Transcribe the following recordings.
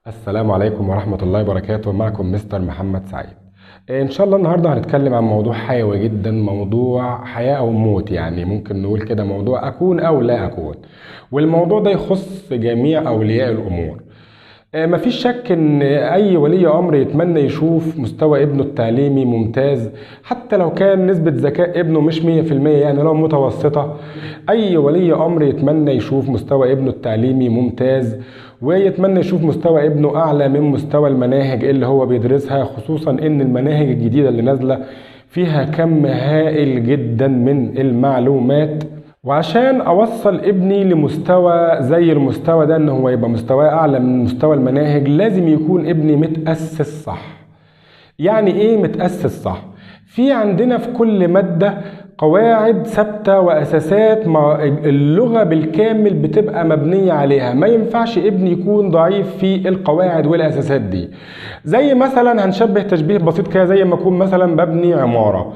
السلام عليكم ورحمة الله وبركاته. معكم مستر محمد سعيد. إن شاء الله النهاردة هنتكلم عن موضوع حيوي جدا، موضوع حياة أو موت، يعني ممكن نقول كده موضوع أكون أو لا أكون. والموضوع ده يخص جميع أولياء الأمور. مفيش شك إن أي ولي أمر يتمنى يشوف مستوى ابنه التعليمي ممتاز، حتى لو كان نسبة ذكاء ابنه مش 100%، يعني لو متوسطة. أي ولي أمر يتمنى يشوف مستوى ابنه التعليمي ممتاز، ويتمنى يشوف مستوى ابنه أعلى من مستوى المناهج اللي هو بيدرسها، خصوصا إن المناهج الجديدة اللي نازلة فيها كم هائل جدا من المعلومات. وعشان اوصل ابني لمستوى زي المستوى ده، ان هو يبقى مستواه اعلى من مستوى المناهج، لازم يكون ابني متأسس صح. يعني ايه متأسس صح؟ في عندنا في كل مادة قواعد ثابتة وأساسات اللغة بالكامل بتبقى مبنية عليها. ما ينفعش ابني يكون ضعيف في القواعد والأساسات دي. زي مثلا هنشبه تشبيه بسيط كده، زي ما أكون مثلا ببني عمارة.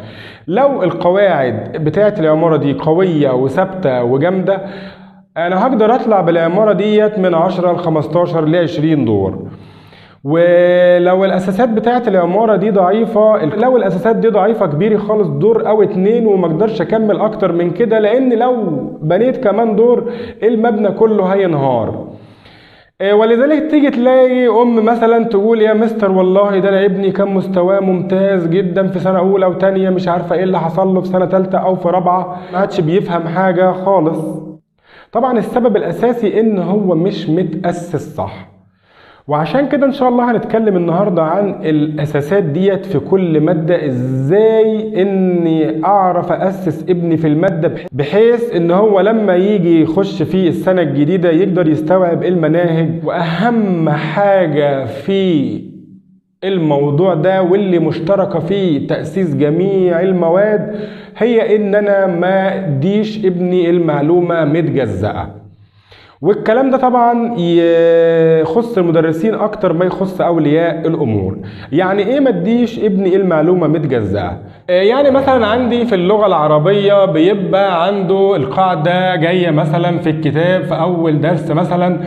لو القواعد بتاعت العمارة دي قوية وثابتة وجامدة، أنا هقدر أطلع بالعمارة ديت من 10 ل 15 ل 20 دور. ولو الاساسات بتاعت العماره دي ضعيفه، لو الاساسات دي ضعيفه كبيري خالص، دور او اتنين وما اقدرش اكمل اكتر من كده، لان لو بنيت كمان دور المبنى كله هينهار. ولذلك تيجي تلاقي مثلا تقول يا مستر والله ده انا ابني كان مستواه ممتاز جدا في سنه اولى وتانيه، مش عارفه ايه اللي حصل له في سنه تالته او في رابعه، ما عادش بيفهم حاجه خالص. طبعا السبب الاساسي ان هو مش متاسس صح. وعشان كده ان شاء الله هنتكلم النهاردة عن الاساسات ديت في كل مادة، ازاي اني اعرف اسس ابني في المادة، بحيث ان هو لما يجي يخش في السنة الجديدة يقدر يستوعب المناهج. واهم حاجة في الموضوع ده واللي مشتركة في تأسيس جميع المواد، هي ان انا ما اديش ابني المعلومة متجزأة. والكلام ده طبعا يخص المدرسين اكتر ما يخص اولياء الامور. يعني ايه ما اديش ابني المعلومه متجزاه؟ يعني مثلا عندي في اللغه العربيه بيبقى عنده القاعده جايه مثلا في الكتاب في اول درس، مثلا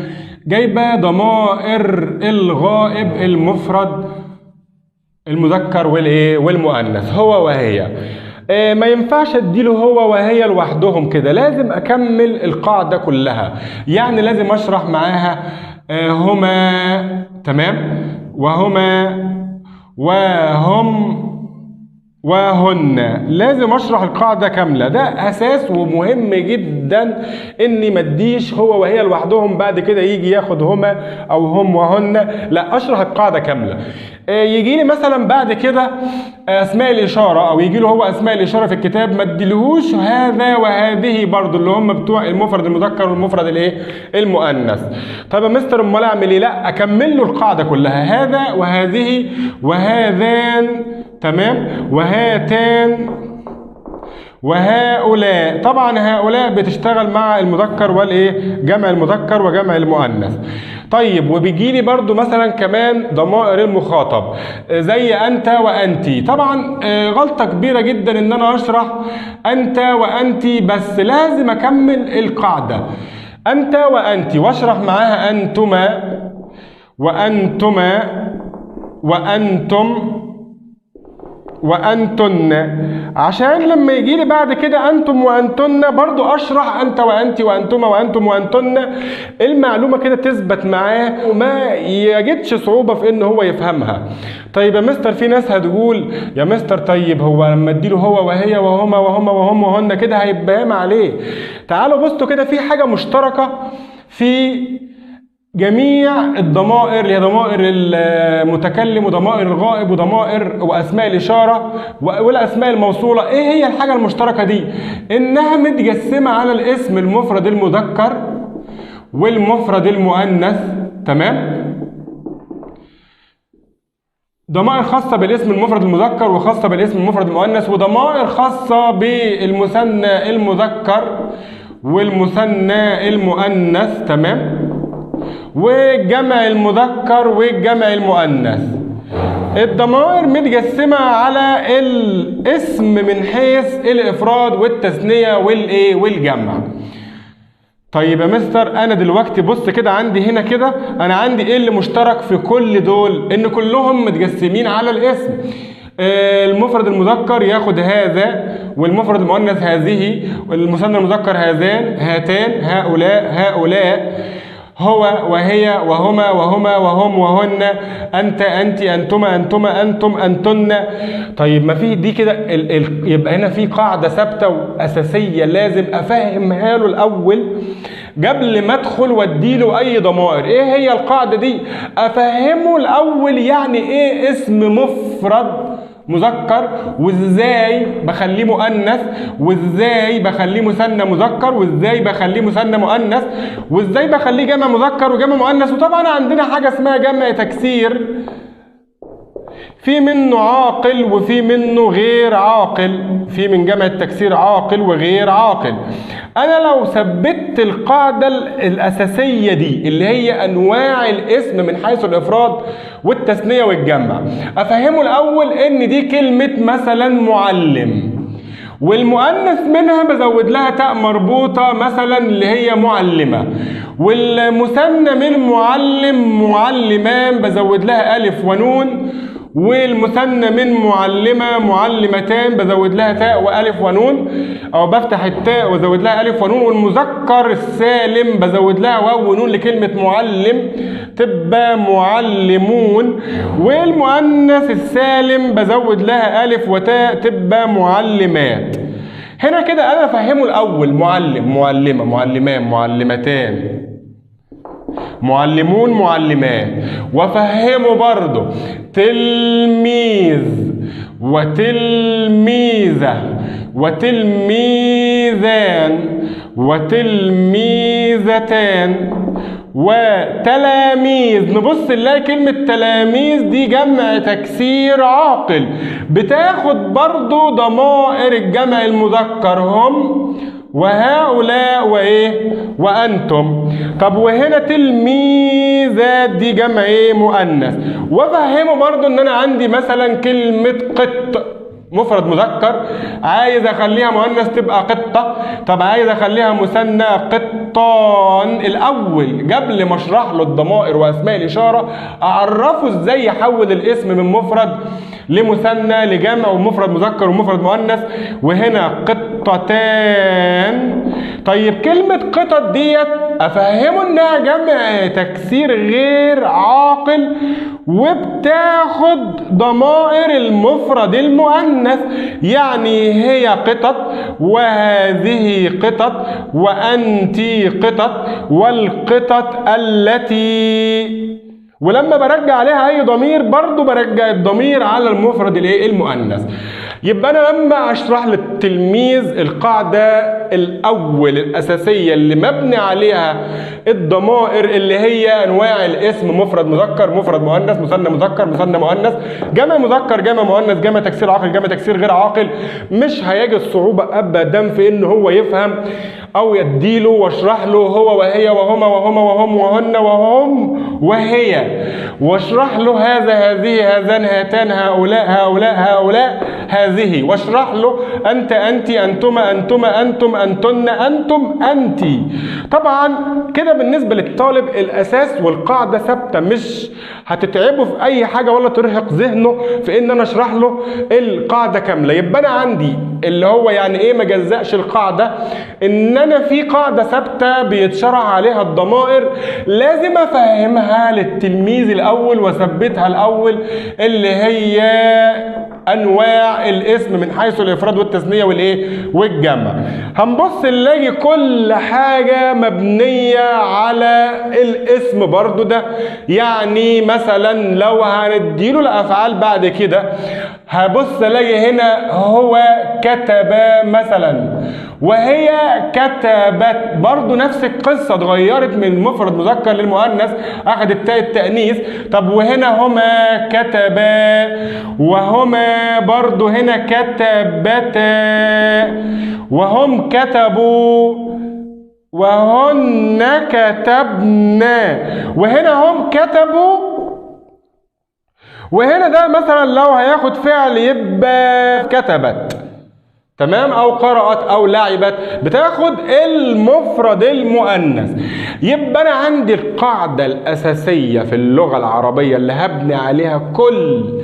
جايبه ضمائر الغائب المفرد المذكر والمؤنث، هو وهي. ما ينفعش اديله هو وهي لوحدهم كده، لازم اكمل القاعدة كلها. يعني لازم اشرح معاها هما، تمام، وهما وهم وهن. لازم اشرح القاعدة كاملة، ده اساس ومهم جدا، اني ما اديش هو وهي لوحدهم بعد كده يجي ياخد هما او هم وهن. لا، اشرح القاعدة كاملة. يجي لي مثلا بعد كده اسماء الاشاره، او يجي له هو اسماء الاشاره في الكتاب، ما اديلهوش هذا وهذه برضو اللي هم بتوع المفرد المذكر والمفرد المؤنث. طب يا مستر امال اعمل ايه؟ لا، اكمل له القاعده كلها، هذا وهذه وهذان، تمام، وهاتان وهؤلاء. طبعا هؤلاء بتشتغل مع المذكر جمع المذكر وجمع المؤنث. طيب، وبيجي لي برضو مثلا كمان ضمائر المخاطب زي انت وانتي. طبعا غلطة كبيرة جدا ان انا اشرح انت وانتي بس، لازم اكمل القاعدة انت وانتي واشرح معاها انتما وانتما وانتم وانتن، عشان لما يجي لي بعد كده انتم وانتن برضو اشرح انت وانت وانتما وانتم وانتن، المعلومه كده تثبت معاه وما يجدش صعوبه في ان هو يفهمها. طيب يا مستر، في ناس هتقول يا مستر طيب هو لما اديله هو وهي وهما وهم وهم وهن كده هيبقى عليه. تعالوا بصوا كده، في حاجه مشتركه في جميع الضمائر، اللي هي ضمائر المتكلم وضمائر الغائب وضمائر واسماء الاشاره والاسماء الموصوله. ايه هي الحاجه المشتركه دي؟ انها متجسمه على الاسم المفرد المذكر والمفرد المؤنث، تمام، ضمائر خاصه بالاسم المفرد المذكر وخاصه بالاسم المفرد المؤنث، وضمائر خاصه بالمثنى المذكر والمثنى المؤنث، تمام، والجمع المذكر والجمع المؤنث. الضمائر متجسمة على الاسم من حيث الافراد والتثنية والجمع. طيب يا مستر انا دلوقتي بص كده عندي هنا كده انا عندي ايه اللي مشترك في كل دول؟ ان كلهم متقسمين على الاسم. المفرد المذكر ياخد هذا، والمفرد المؤنث هذه، والمثنى المذكر هذان هاتان هؤلاء هؤلاء، هو وهي وهما وهما وهم وهن، انت انت انتما انتما انتم انتن. طيب ما في دي كده يبقى هنا في قاعده ثابته واساسيه لازم افهمها له الاول قبل ما ادخل واديله اي ضمائر. ايه هي القاعده دي؟ افهمه الاول يعني ايه اسم مفرد مذكر، وازاي بخليه مؤنث، وازاي بخليه مثنى مذكر، وازاي بخليه مثنى مؤنث، وازاي بخليه جمع مذكر وجمع مؤنث. وطبعا عندنا حاجه اسمها جمع تكسير، في منه عاقل وفي منه غير عاقل، في من جمع التكسير عاقل وغير عاقل. انا لو ثبت القاعده الاساسيه دي اللي هي انواع الاسم من حيث الافراد والتثنيه والجمع، افهمه الاول ان دي كلمه مثلا معلم، والمؤنث منها بزود لها تاء مربوطه مثلا اللي هي معلمه، والمثنى من معلم معلمان بزود لها الف ونون، والمثنى من معلمة معلمتان بزود لها تاء وألف ونون، أو بفتح التاء وزود لها ألف ونون. والمذكر السالم بزود لها واو ونون لكلمة معلم تبقى معلمون، والمؤنث السالم بزود لها ألف وتاء تبقى معلمات. هنا كده أنا أفهمه الأول معلم معلمة معلمان معلمتان معلمون معلمات، وافهمه برضه تلميذ وتلميذة وتلميذان وتلميذتان وتلاميذ. نبص نلاقي كلمة تلاميذ دي جمع تكسير عاقل، بتاخد برضو ضمائر الجمع المذكر هم وهؤلاء وايه وانتم. طب وهنا تلميذات دي جمع ايه مؤنث، وافهمه برضو ان انا عندي مثلا كلمة قط مفرد مذكر عايز اخليها مؤنث تبقى قطة، طب عايز اخليها مثنى قطان. الاول قبل ما اشرح له الضمائر واسماء الاشاره اعرفه ازاي يحول الاسم من مفرد لمثنى لجمع ومفرد مذكر ومفرد مؤنث. وهنا قطتان. طيب كلمة قطط ديت افهمه انها جمع تكسير غير عاقل وبتاخد ضمائر المفرد المؤنث، يعني هي قطط وهذه قطط وأنتِ قطط والقطط التي. ولما برجع عليها اي ضمير برضو برجع الضمير على المفرد المؤنث. يبقى انا لما اشرح للتلميذ القاعده الاول الاساسيه اللي مبني عليها الضمائر اللي هي انواع الاسم مفرد مذكر مفرد مؤنث مثنى مذكر مثنى مؤنث جمع مذكر جمع مؤنث جمع تكسير عاقل جمع تكسير غير عاقل، مش هيجد صعوبه ابدا في ان هو يفهم او يديله واشرح له هو وهي وهما وهما وهم وهن وهم وهي، واشرح له هذا هذه هذان هاتان هؤلاء هؤلاء هؤلاء هذه، واشرح له انت انت انتما انتما انتم انتن انتم انت. طبعا كده بالنسبه للطالب الاساس والقاعده ثابته، مش هتتعبه في اي حاجه ولا ترهق ذهنه في ان انا اشرح له القاعده كامله. يبقى انا عندي اللي هو يعني ايه ما جزأش القاعده، ان انا في قاعده ثابته بيتشرح عليها الضمائر لازم افهمها للتلميذ الاول واثبتها الاول، اللي هي انواع الاسم من حيث الافراد والتثنيه والايه والجمع. هنبص نلاقي كل حاجه مبنيه على الاسم برضو ده. يعني مثلا لو هنديله الافعال بعد كده هبص الاقي هنا هو كتب مثلا وهي كتبت، برضو نفس القصه اتغيرت من مفرد مذكر للمؤنث اخذت تاء التانيث. طب وهنا هما كتبا وهما برضو هنا كتبتا وهم كتبوا وهن كتبنا وهنا هم كتبوا. وهنا ده مثلا لو هياخد فعل يبقى كتبت تمام، او قرأت او لعبت، بتاخد المفرد المؤنث. يبقى انا عندي القاعدة الاساسية في اللغة العربية اللي هبني عليها كل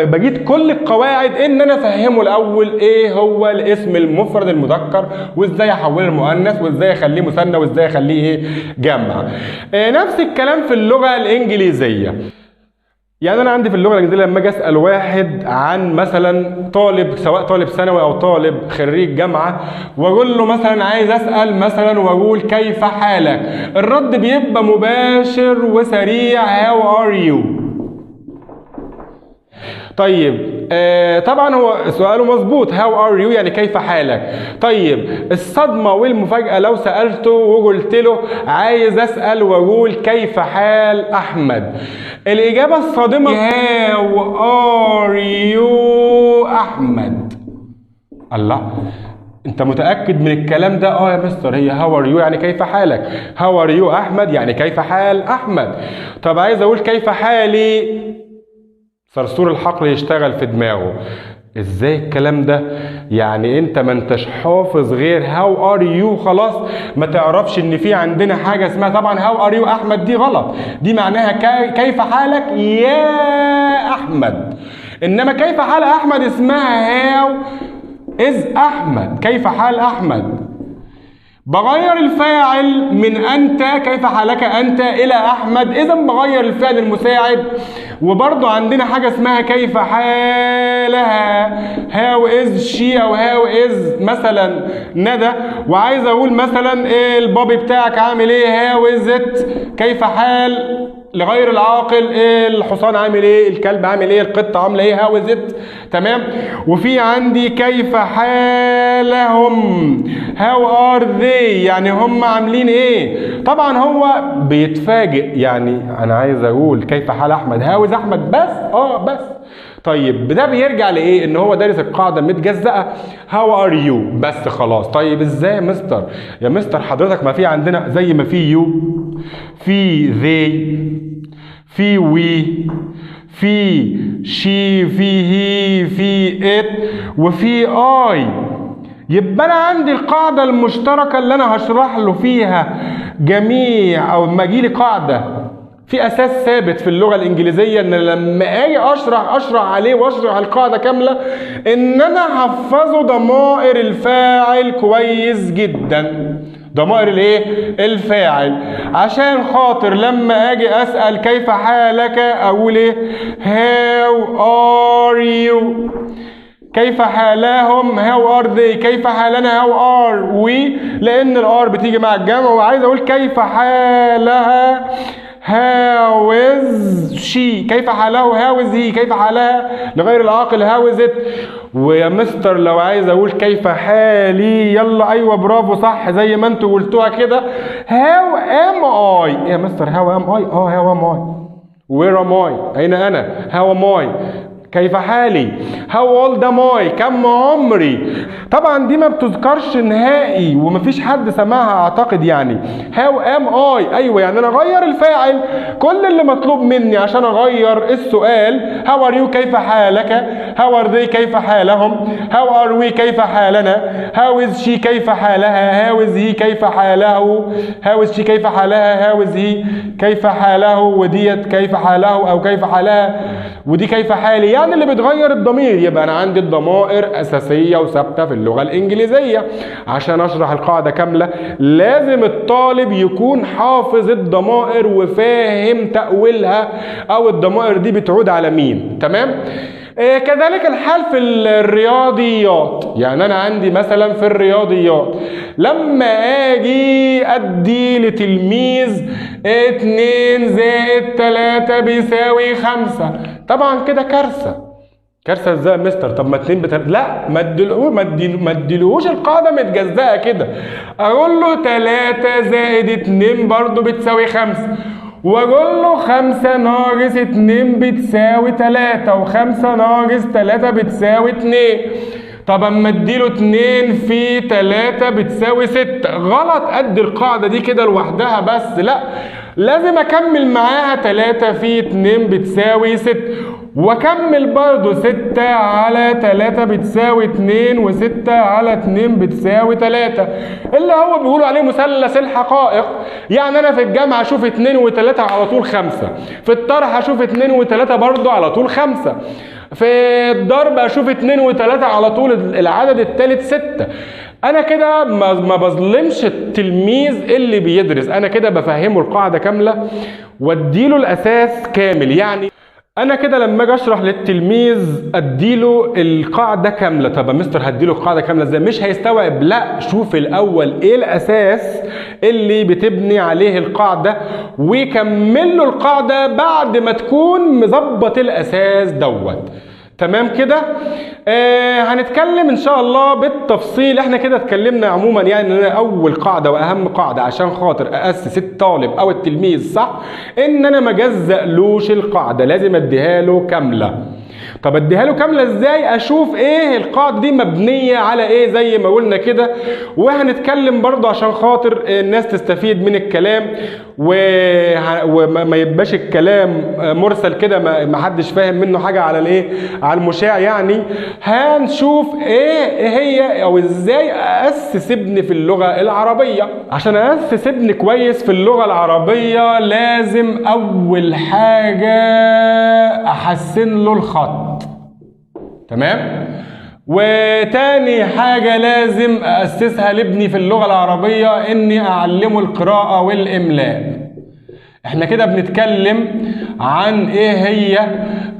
بجيت كل القواعد، ان انا افهمه الاول ايه هو الاسم المفرد المذكر، وازاي احوله لمؤنث، وازاي اخليه مثنى، وازاي اخليه ايه جمع. نفس الكلام في اللغة الانجليزية. يعني انا عندي في اللغه الانجليزيه لما اجي اسال واحد عن مثلا طالب، سواء طالب ثانوي او طالب خريج جامعه، واقول له مثلا عايز اسال مثلا واقول كيف حالك، الرد بيبقى مباشر وسريع، هاو ار يو. طيب طبعا هو سؤاله مظبوط، هاو ار يو يعني كيف حالك. طيب الصدمه والمفاجاه لو سالته وقلت له عايز اسال واقول كيف حال احمد، الاجابه الصادمه هاو ار يو احمد. الله، انت متاكد من الكلام ده؟ يا مستر، هي هاو ار يو يعني كيف حالك، هاو ار يو احمد يعني كيف حال احمد. طب عايز اقول كيف حالي، صرصور الحقل يشتغل في دماغه. ازاي الكلام ده؟ يعني انت ما انتش حافظ غير هاو ار يو خلاص، ما تعرفش ان في عندنا حاجه اسمها، طبعا هاو ار يو احمد دي غلط، دي معناها كيف حالك يا احمد، انما كيف حال احمد اسمها هاو از احمد، كيف حال احمد. بغير الفاعل من أنت، كيف حالك أنت، إلى أحمد، إذا بغير الفعل المساعد. وبرضو عندنا حاجة اسمها كيف حالها، هاو إز شي أو هاو إز مثلا ندى، وعايز أقول مثلا إيه البابي بتاعك عامل إيه، هاو إز إت، كيف حال لغير العاقل، ايه الحصان عامل ايه، الكلب عامل ايه، القطه عامله ايه، هاو از ات. تمام. وفي عندي كيف حالهم، هاو ار ذي يعني هم عاملين ايه. طبعا هو بيتفاجئ، يعني انا عايز اقول كيف حال احمد، هاو از احمد بس، بس. طيب ده بيرجع لايه؟ ان هو دارس القاعده متجزأه، هاو ار يو بس خلاص. طيب ازاي يا مستر؟ يا مستر حضرتك ما في عندنا زي ما في يو، في ذي، في وي، في شي، في هي، في ات، وفي اي. يبقى انا عندي القاعده المشتركه اللي انا هشرح له فيها جميع، او لما اجي لي قاعده في اساس ثابت في اللغه الانجليزيه، ان لما اجي اشرح عليه واشرح القاعده كامله، ان انا احفظه ضمائر الفاعل كويس جدا، ضمائر الايه؟ الفاعل، عشان خاطر لما اجي اسال كيف حالك اقول ايه؟ هاو ار يو. كيف حالهم، هاو ار ذي. كيف حالنا، هاو ار وي، لان الار بتيجي مع الجمع. وعايز اقول كيف حالها، هاو از شي. كيف حاله، هاو از هي. كيف حالها لغير العاقل، هاو از ات. ويا مستر لو عايز اقول كيف حالي، يلا ايوه برافو صح زي ما انتوا قلتوها كده، هاو ام اي. يا مستر هاو ام اي، هاو ام اي. وير ام اي، اين انا، هاو ام اي. كيف حالي، هاو اولد ام اي، كم عمري. طبعا دي ما بتذكرش نهائي ومفيش حد سمعها اعتقد. يعني هاو ام اي، ايوه يعني انا اغير الفاعل. كل اللي مطلوب مني عشان اغير السؤال، هاو ار يو كيف حالك، هاو ار ذي كيف حالهم، هاو ار وي كيف حالنا، هاو از شي كيف حالها، هاو از هي كيف حاله، هاو از شي كيف حالها، هاو از هي كيف حاله، وديت كيف حاله او كيف حالها، ودي كيف حالي. يعني اللي بتغير الضمير. يبقى انا عندي الضمائر اساسيه وثابته في اللغه الانجليزيه. عشان اشرح القاعده كامله لازم الطالب يكون حافظ الضمائر وفاهم تاويلها، او الضمائر دي بتعود على مين. تمام. كذلك الحال في الرياضيات. يعني انا عندي مثلا في الرياضيات لما اجي ادي لتلميذ 2 زائد 3 بيساوي 5، طبعا كده كارثه. كارثه ازاي يا مستر؟ طب ما 2 لا، ما اديلهوش القاعده متجزأه كده. اقول له 3 زائد 2 برضه بتساوي 5، واقول له 5 ناقص 2 بتساوي 3، و5 ناقص 3 بتساوي 2. طب اما اديله 2 في 3 بتساوي 6. غلط، ادي القاعده دي كده لوحدها بس، لا لازم اكمل معاها 3 في 2 بتساوي 6، واكمل برضو 6 على 3 بتساوي 2 و6 على 2 بتساوي 3 اللي هو بيقولوا عليه مثلث الحقائق. يعني انا في الجمع اشوف 2 و3 على طول 5، في الطرح اشوف 2 و3 برضو على طول 5، في الضرب اشوف 2 و3 على طول العدد الثالث 6. انا كده ما بظلمش التلميذ اللي بيدرس، انا كده بفهمه القاعدة كاملة واديله الاساس كامل. يعني انا كده لما اجي اشرح للتلميذ اديله القاعده كامله. طب يا مستر هديله القاعده كامله ازاي؟ مش هيستوعب. لا، شوف الاول ايه الاساس اللي بتبني عليه القاعده وكمل له القاعده بعد ما تكون مظبط الاساس دوت. تمام كده؟ هنتكلم ان شاء الله بالتفصيل. احنا كده اتكلمنا عموما يعني ان اول قاعده واهم قاعده عشان خاطر اسس الطالب او التلميذ صح، ان انا ما اجزألوش القاعده، لازم اديها له كامله. طب اديها له كامله ازاي؟ اشوف ايه القاعده دي مبنيه على ايه زي ما قلنا كده. وهنتكلم برضو عشان خاطر الناس تستفيد من الكلام وما يبقاش الكلام مرسل كده ما حدش فاهم منه حاجه على الايه، على المشاع. يعني هنشوف ايه هي او ازاي اسس ابني في اللغه العربيه. عشان اسس ابني كويس في اللغه العربيه لازم اول حاجه احسن له الخط. تمام؟ وتاني حاجة لازم أسسها لابني في اللغة العربية إني أعلمه القراءة والإملاء. احنا كده بنتكلم عن ايه هي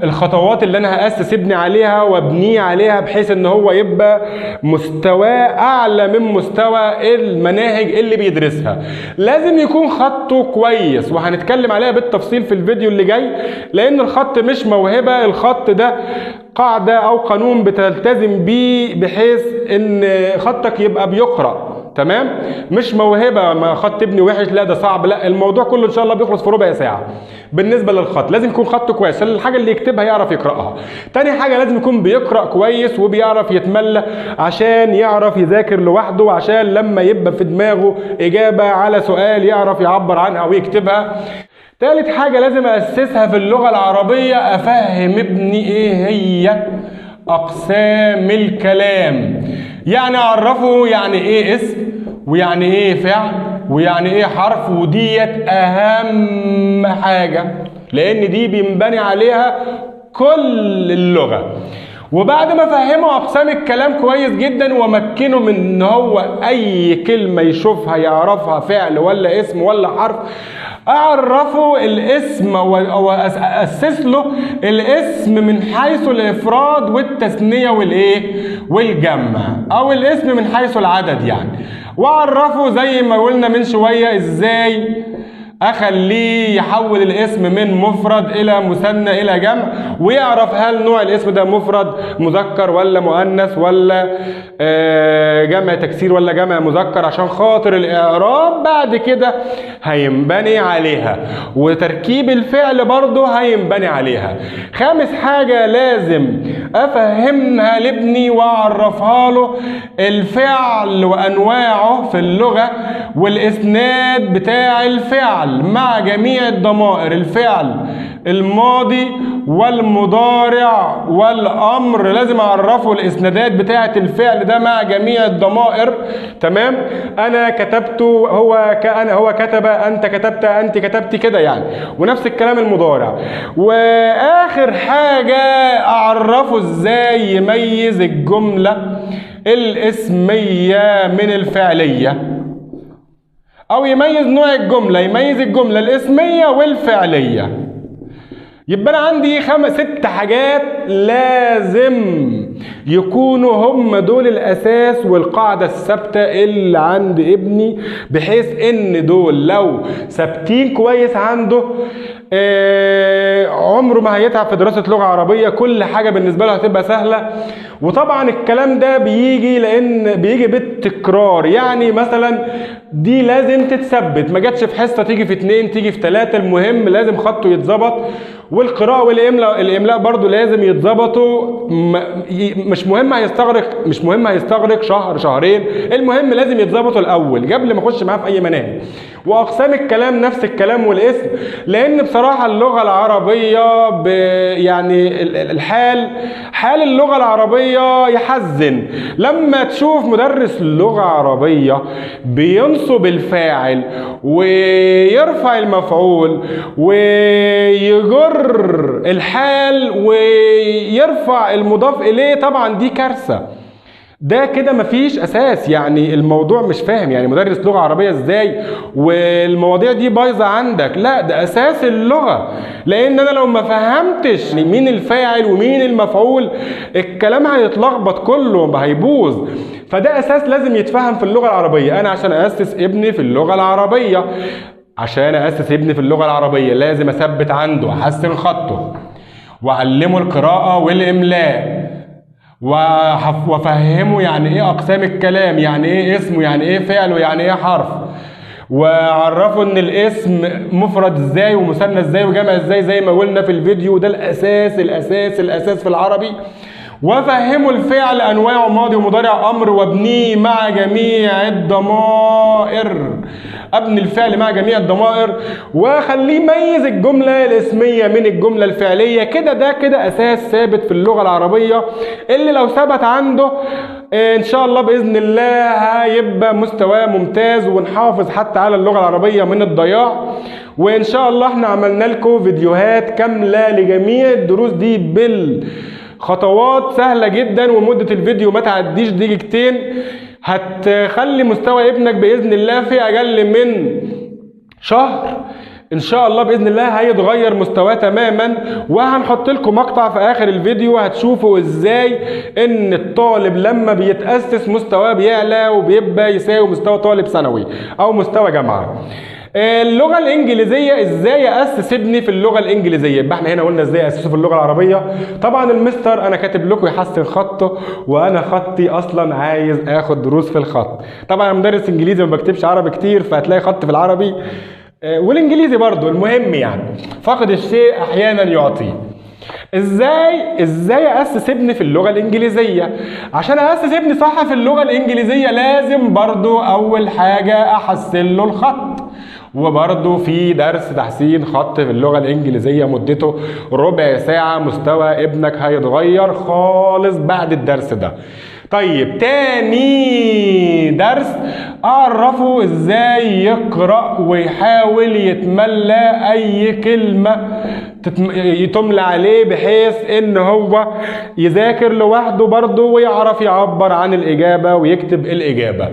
الخطوات اللي انا هأسس ابني عليها وابنيه عليها بحيث ان هو يبقى مستواه اعلى من مستوى المناهج اللي بيدرسها. لازم يكون خطه كويس وهنتكلم عليها بالتفصيل في الفيديو اللي جاي، لان الخط مش موهبة، الخط ده قاعدة او قانون بتلتزم بيه بحيث ان خطك يبقى بيقرأ. تمام؟ مش موهبه ما خط ابني وحش لا ده صعب، لا، الموضوع كله ان شاء الله بيخلص في ربع ساعه. بالنسبه للخط لازم يكون خطه كويس عشان الحاجه اللي يكتبها يعرف يقراها. تاني حاجه لازم يكون بيقرا كويس وبيعرف يتملى عشان يعرف يذاكر لوحده، عشان لما يبقى في دماغه اجابه على سؤال يعرف يعبر عنها ويكتبها. تالت حاجه لازم اسسها في اللغه العربيه افهم ابني ايه هي اقسام الكلام. يعني اعرفه يعني ايه اسم ويعني ايه فعل ويعني ايه حرف، وديت اهم حاجة لان دي بينبني عليها كل اللغة. وبعد ما فهمه اقسام الكلام كويس جدا ومكنه من ان هو اي كلمة يشوفها يعرفها فعل ولا اسم ولا حرف، اعرفه الاسم واسس له الاسم من حيث الافراد والتثنية والايه والجمع، او الاسم من حيث العدد يعني. واعرفه زي ما قلنا من شوية ازاي اخليه يحول الاسم من مفرد الى مثنى الى جمع، ويعرف هل نوع الاسم ده مفرد مذكر ولا مؤنث ولا جمع تكسير ولا جمع مذكر، عشان خاطر الاعراب بعد كده هينبني عليها، وتركيب الفعل برضه هينبني عليها. خامس حاجة لازم افهمها لابني واعرفها له الفعل وانواعه في اللغة والاسناد بتاع الفعل مع جميع الضمائر، الفعل الماضي والمضارع والامر، لازم اعرفه الاسنادات بتاعه الفعل ده مع جميع الضمائر. تمام؟ انا كتبت، هو كتب، انت كتبت، انت كتبتي كده يعني. ونفس الكلام المضارع. واخر حاجه اعرفه ازاي يميز الجمله الاسميه من الفعليه، او يميز نوع الجمله، يميز الجمله الاسميه والفعليه. يبقى انا عندي 6 حاجات لازم يكونوا هم دول الاساس والقاعده الثابته اللي عند ابني، بحيث ان دول لو ثابتين كويس عنده عمره ما هيتعب في دراسه لغه عربيه، كل حاجه بالنسبه له هتبقى سهله. وطبعا الكلام ده بيجي بالتكرار، يعني مثلا دي لازم تتثبت، ما جاتش في حصه تيجي في 2 تيجي في 3، المهم لازم خطه يتظبط والقراءة والإملاء برضو لازم يتظبطوا. مش مهم هيستغرق شهر شهرين، المهم لازم يتظبطوا الأول قبل ما أخش معاه في أي مناهج. وأقسام الكلام نفس الكلام والاسم، لأن بصراحة اللغة العربية يعني حال اللغة العربية يحزن. لما تشوف مدرس لغة عربية بينصب الفاعل ويرفع المفعول ويجر الحال ويرفع المضاف إليه، طبعا دي كارثة. ده كده مفيش اساس، يعني الموضوع مش فاهم، يعني مدرس لغة عربية ازاي والمواضيع دي بايظة عندك؟ لا، ده اساس اللغة، لان انا لو ما فهمتش مين الفاعل ومين المفعول الكلام هيتلخبط كله، هيبوظ. فده اساس لازم يتفهم في اللغة العربية. انا عشان اسس ابني في اللغة العربية لازم اثبت عنده، احسن خطه، واعلمه القراءة والاملاء، وافهمه يعني ايه اقسام الكلام، يعني ايه اسمه، يعني ايه فعل، ويعني ايه حرف، واعرفه ان الاسم مفرد ازاي ومثنى ازاي وجمع ازاي زي ما قلنا في الفيديو. ده الاساس في العربي. وافهمه الفعل انواعه، ماضي ومضارع امر، وابنيه مع جميع الضمائر. ابني الفعل مع جميع الضمائر، واخليه يميز الجمله الاسميه من الجمله الفعليه. ده كده اساس ثابت في اللغه العربيه، اللي لو ثبت عنده ان شاء الله باذن الله هيبقى مستواه ممتاز، ونحافظ حتى على اللغه العربيه من الضياع. وان شاء الله احنا عملنا لكم فيديوهات كامله لجميع الدروس دي بالخطوات سهله جدا، ومده الفيديو ما تعديش دقيقتين، هتخلي مستوى ابنك باذن الله في اقل من شهر ان شاء الله باذن الله هيتغير مستواه تماما. وهنحط لكم مقطع في اخر الفيديو هتشوفوا ازاي ان الطالب لما بيتاسس مستواه بيعلى وبيبقى يساوي مستوى طالب ثانوي او مستوى جامعه. اللغة الإنجليزية، إزاي أسس ابني في اللغة الإنجليزية؟ يبقى احنا هنا قلنا إزاي أسسه في اللغة العربية. طبعا المستر أنا كاتب لكم يحسن خطه، وأنا خطي أصلا عايز آخد دروس في الخط. طبعا أنا مدرس إنجليزي ما بكتبش عربي كتير، فهتلاقي خط في العربي والإنجليزي برضو. المهم يعني فقد الشيء أحيانا يعطيه. ازاي اسس ابني في اللغه الانجليزيه؟ عشان اسس ابني صح في اللغه الانجليزيه لازم برضو اول حاجه احسن له الخط. وبرضو في درس تحسين خط في اللغه الانجليزيه مدته ربع ساعه، مستوى ابنك هيتغير خالص بعد الدرس ده. طيب تاني درس اعرفه ازاي يقرأ ويحاول يتملى اي كلمة تملى عليه، بحيث ان هو يذاكر لوحده برضه ويعرف يعبر عن الاجابة ويكتب الاجابة.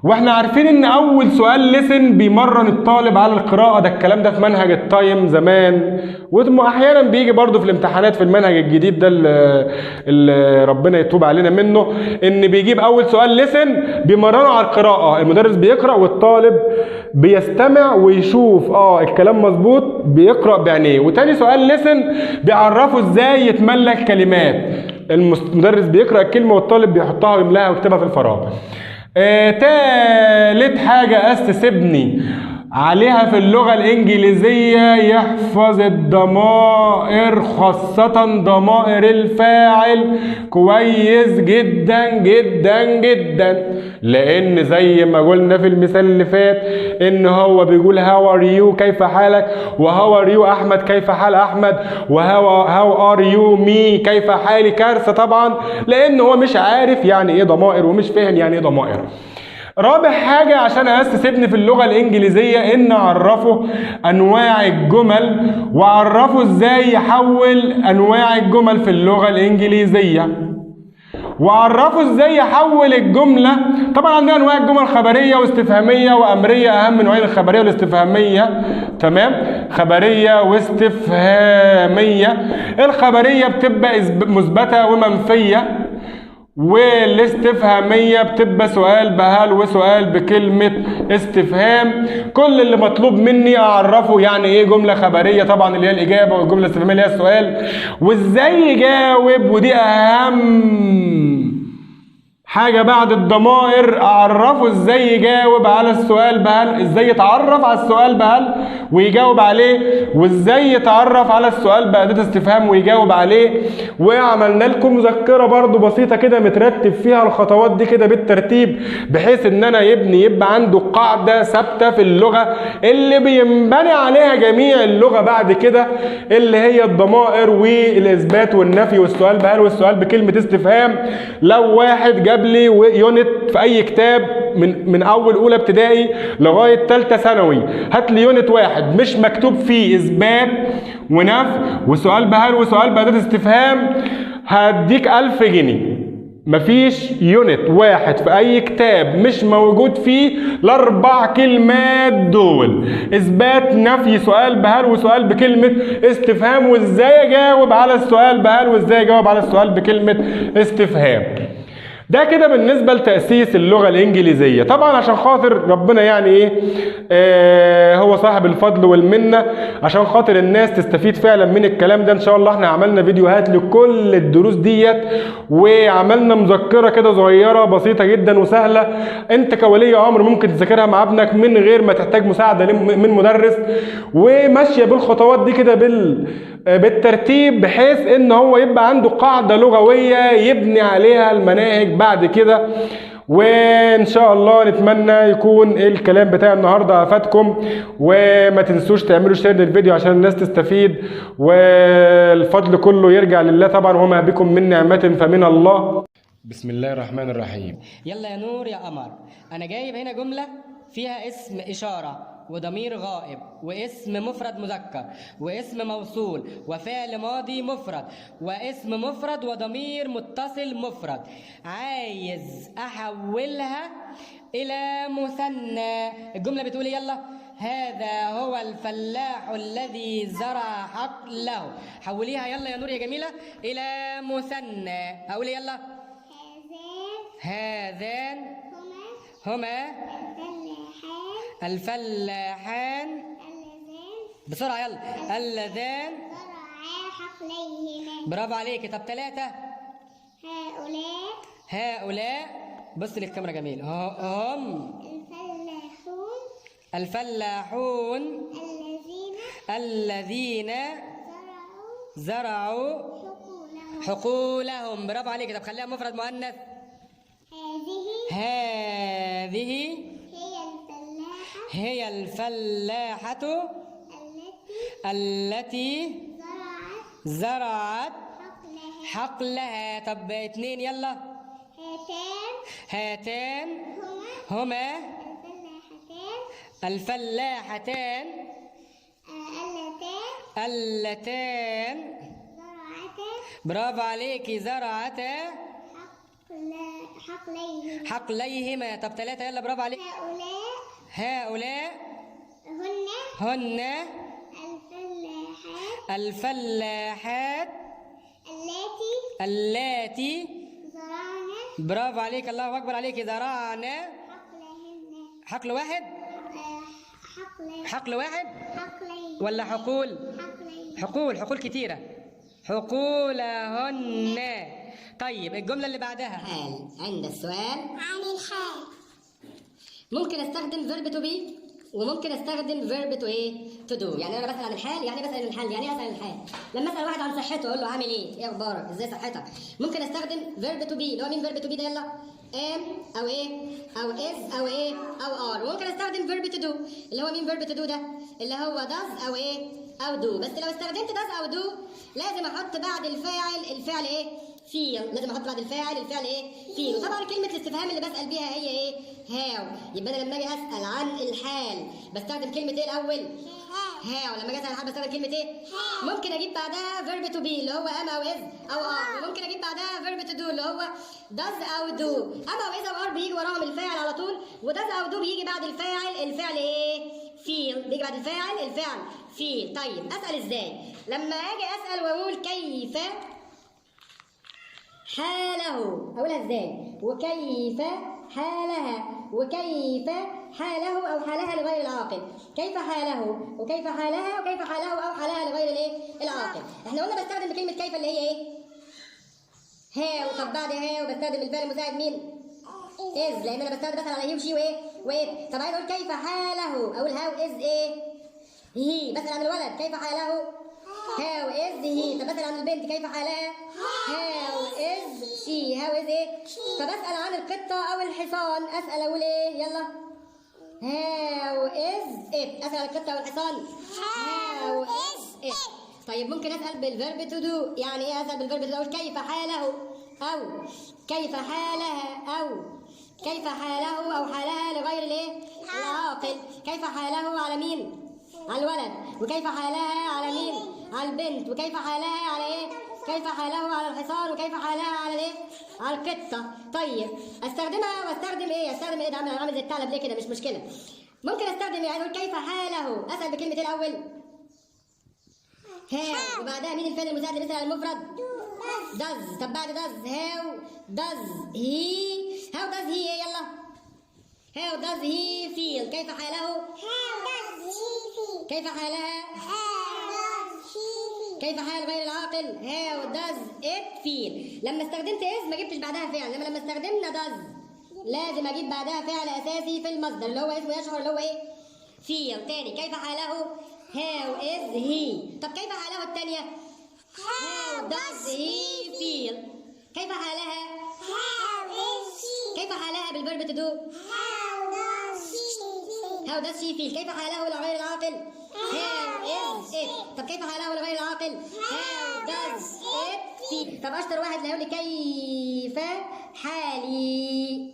واحنا عارفين ان اول سؤال لسن بيمرن الطالب على القراءة، ده الكلام ده في منهج التايم زمان، واحيانا بيجي برضو في الامتحانات في المنهج الجديد ده اللي ربنا يتوب علينا منه، ان بيجيب اول سؤال لسن بيمرنه على القراءة. المدرس بيقرأ والطالب بيستمع ويشوف الكلام مظبوط، بيقرأ بعينيه. وتاني سؤال لسن بيعرفه ازاي يتملى الكلمات. المدرس بيقرأ الكلمة والطالب بيحطها ويملاها ويكتبها في الفراغ. تالت حاجة أسس ابني عليها في اللغة الإنجليزية يحفظ الضمائر، خاصة ضمائر الفاعل كويس جدا جدا جدا، لأن زي ما قلنا في المثال اللي فات إن هو بيقول هاو ار يو كيف حالك، وهاو ار يو أحمد كيف حال أحمد، وهاو ار يو مي كيف حالي. كارثة طبعا، لأن هو مش عارف يعني إيه ضمائر ومش فاهم يعني إيه ضمائر. رابع حاجة عشان أسس ابني في اللغة الإنجليزية إن أعرفه أنواع الجمل، وأعرفه إزاي يحول أنواع الجمل في اللغة الإنجليزية، وأعرفه إزاي يحول الجملة. طبعا عندنا أنواع الجمل خبرية واستفهامية وأمرية، أهم نوعين الخبرية والاستفهامية. تمام، خبرية واستفهامية. الخبرية بتبقى مثبتة ومنفية، والاستفهامية بتبقى سؤال بهل وسؤال بكلمة استفهام. كل اللي مطلوب مني اعرفه يعني ايه جملة خبرية، طبعا اللي هي الاجابة، والجملة الاستفهامية اللي هي السؤال، وازاي يجاوب. ودي اهم حاجة بعد الضمائر اعرفه ازاي يجاوب على السؤال بهل، ازاي يتعرف على السؤال بهل ويجاوب عليه، وازاي يتعرف على السؤال بأداة استفهام ويجاوب عليه. وعملنا لكم مذكرة برضو بسيطة كده مترتب فيها الخطوات دي كده بالترتيب، بحيث ان انا يبقى عنده قاعدة ثابتة في اللغة اللي بينبني عليها جميع اللغة بعد كده، اللي هي الضمائر والاثبات والنفي والسؤال بهل والسؤال بكلمة استفهام. لو واحد جاب لي يونت في اي كتاب من اول اولى ابتدائي لغايه ثالثه ثانوي، هات لي يونت واحد مش مكتوب فيه اثبات ونفي وسؤال بهل وسؤال بأداة استفهام، هديك 1000 جنيه. مفيش يونت واحد في اي كتاب مش موجود فيه الاربع كلمات دول: اثبات نفي سؤال بهل وسؤال بكلمه استفهام، وازاي اجاوب على السؤال بهل وازاي اجاوب على السؤال بكلمه استفهام. ده كده بالنسبة لتأسيس اللغة الإنجليزية. طبعا عشان خاطر ربنا يعني هو صاحب الفضل والمنة، عشان خاطر الناس تستفيد فعلا من الكلام ده، إن شاء الله احنا عملنا فيديوهات لكل الدروس ديت، وعملنا مذكرة كده صغيرة بسيطة جدا وسهلة، انت كولي أمر ممكن تذاكرها مع ابنك من غير ما تحتاج مساعدة من مدرس، وماشية بالخطوات دي كده بالترتيب، بحيث ان هو يبقى عنده قاعدة لغوية يبني عليها المناهج بعد كده. وان شاء الله نتمنى يكون الكلام بتاع النهارده افادكم، وما تنسوش تعملوا شير للفيديو عشان الناس تستفيد، والفضل كله يرجع لله طبعا، وما بكم من نعمة فمن الله. بسم الله الرحمن الرحيم. يلا يا نور يا قمر، انا جايب هنا جملة فيها اسم إشارة وضمير غائب واسم مفرد مذكر واسم موصول وفعل ماضي مفرد واسم مفرد وضمير متصل مفرد، عايز احولها الى مثنى. الجملة بتقول يلا: هذا هو الفلاح الذي زرع حقله. حوليها يلا يا نور يا جميلة الى مثنى. هقول يلا: هذان هما الفلاحان. بسرعة يلا: اللذان زرعا حقليهما. برافو عليكي. طب 3: هؤلاء بص للكاميرا جميل، هم الفلاحون الذين زرعوا حقولهم. برافو عليكي. طب خليها مفرد مؤنث: هذه هي الفلاحة التي زرعت حقلها. طب 2 يلا: هاتان هما الفلاحتان اللتان برافو عليكي زرعتا حقليهما. طب 3 يلا. برافو عليك. هؤلاء هن الفلاحات اللاتي برافو عليك. الله اكبر عليك. زرعنا حقل واحد حقل واحد ولا حقول؟ حقول كتيرة. حقولهن. طيب الجملة اللي بعدها: حال عند السؤال عن الحال ممكن استخدم verb to be وممكن استخدم verb to to do. يعني انا بسأل عن الحال، يعني بسأل الحال، يعني اسأل الحال. لما اسأل واحد عن صحته اقول له عامل ايه اخبارك، ازاي صحتك. ممكن استخدم verb to be اللي هو مين verb to be ده؟ يلا: am او او is او او are. وممكن استخدم verb to do اللي هو مين verb to do ده؟ اللي هو does او او do. بس لو استخدمت does او do لازم احط بعد الفعل feel. لازم احط بعد الفاعل feel. وطبعا كلمه الاستفهام اللي بسال بيها هي هاو. يبقى انا لما اجي اسال عن الحال بستخدم كلمه الاول؟ هاو. لما اجي اسال عن الحال بستخدم كلمه ممكن اجيب بعدها verb to be اللي هو am او is او are. وممكن اجيب بعدها verb to do اللي هو does او do. am او is او are بيجي وراهم الفاعل على طول، وdoes او do بيجي بعد الفعل feel. بيجي بعد الفعل feel. طيب اسال ازاي؟ لما اجي اسال واقول كيف حاله أقولها إزاي؟ وكيف حالها، وكيف حاله أو حالها لغير العاقل. كيف حاله وكيف حالها وكيف حاله أو حالها لغير العاقل. إحنا قلنا بستخدم بكلمة كيف اللي هي هاو. طب بعد هاو بستخدم الفعل المساعد مين؟ is لان انا بستخدم مثلا على هي وشي وايه. طب عايز اقول كيف حاله، اقول هاو از ايه هي. مثلا عن الولد كيف حاله، هاو از هي. طب مثلا عن البنت كيف حالها، هاو از شي. هاو از ايه. طب اسال عن القطه او الحصان، اسال اقول ايه، يلا هاو از ات. اسال عن القطه او الحصان هاو از ات. طيب ممكن اسال بالفيرب تو دو. يعني ايه اسال بالفيرب تو دو؟ اقول كيف حاله او كيف حالها او كيف حاله او حالها لغير الايه العاقل. كيف حاله على مين، على الولد. وكيف حالها على مين، على البنت. وكيف حالها على ايه، كيف حاله على الحصان. وكيف حالها على ايه، على القطه. طيب استخدمها واستخدم ايه، استخدم ايه ده، عامل زي الثعلب ليه كده، مش مشكله. ممكن استخدم يعني اقول كيف حاله، اسال بكلمه الاول هاو وبعدها مين الفعل المساعد اللي بيسال على المفرد، does. طب بعد does how does he، how does he ايه، يلا how does he feel. كيف حاله، كيف حالها، كيف حال غير العاقل، how does it feel. لما استخدمت is ما جبتش بعدها فعل، لما استخدمنا does لازم اجيب بعدها فعل اساسي في المصدر اللي هو اسمه يشعر، اللي هو ايه feel. تاني كيف حاله how is he. طب كيف حاله الثانيه how does he feel. كيف حالها كيف حالها بالفيرب تو دو how does she feel. كيف حاله لغير العاقل how is it. طب كيف حاله لغير العاقل how does it feel. طب اشطر واحد اللي هيقول لي كيف حالي،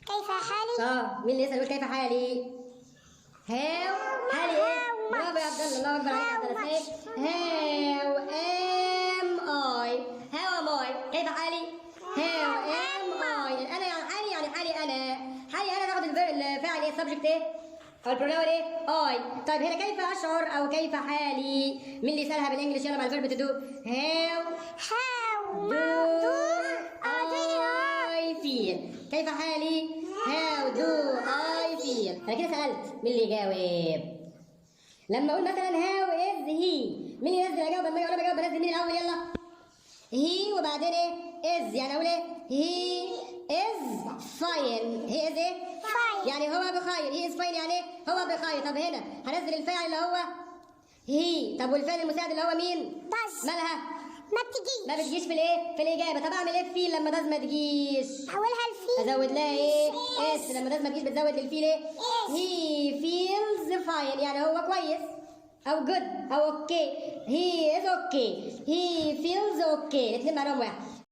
كيف حالي؟ مين اللي يسأل يقول كيف حالي، هاو حالي ايه. برافو يا عبد الله، الله اكبر عليك يا عبد الله. هاو ام اي، هاو ام اي. كيف حالي هاو ام اي. انا يعني حالي، يعني حالي انا، حالي انا تاخد الفعل ايه، السبجكت ايه او البروناون ايه اي. طيب هنا كيف اشعر او كيف حالي، مين اللي يسالها بالانجلش، يلا مع الفيرب تو دو هاو دو اي فيل. كيف حالي هاو دو اي فيل. انا كده سالت، مين اللي يجاوب. لما اقول مثلا هاو از هي، مين اللي ينزل اجاوب، لما اجي اقول بجاوب بنزل مين الاول، يلا هي وبعدين ايه از. يعني اقول ايه هي از فاين. هي از ايه fine. يعني هو بخير. هي از فاين يعني ايه هو بخير. طب هنا هنزل الفاعل اللي هو هي. طب والفعل المساعد اللي هو مين does. مالها ما بتجيش، ما بتجيش في الايه في الاجابه. طب اعمل ايه في لما داز ما تجيش، حولها لفيل. ازود لها ايه اس. لما داز ما تجيش بتزود للفيل ايه هي فيلز فاين. يعني هو كويس او جود او اوكي. هي از اوكي، هي فيلز اوكي، الاثنين معناهم واحد.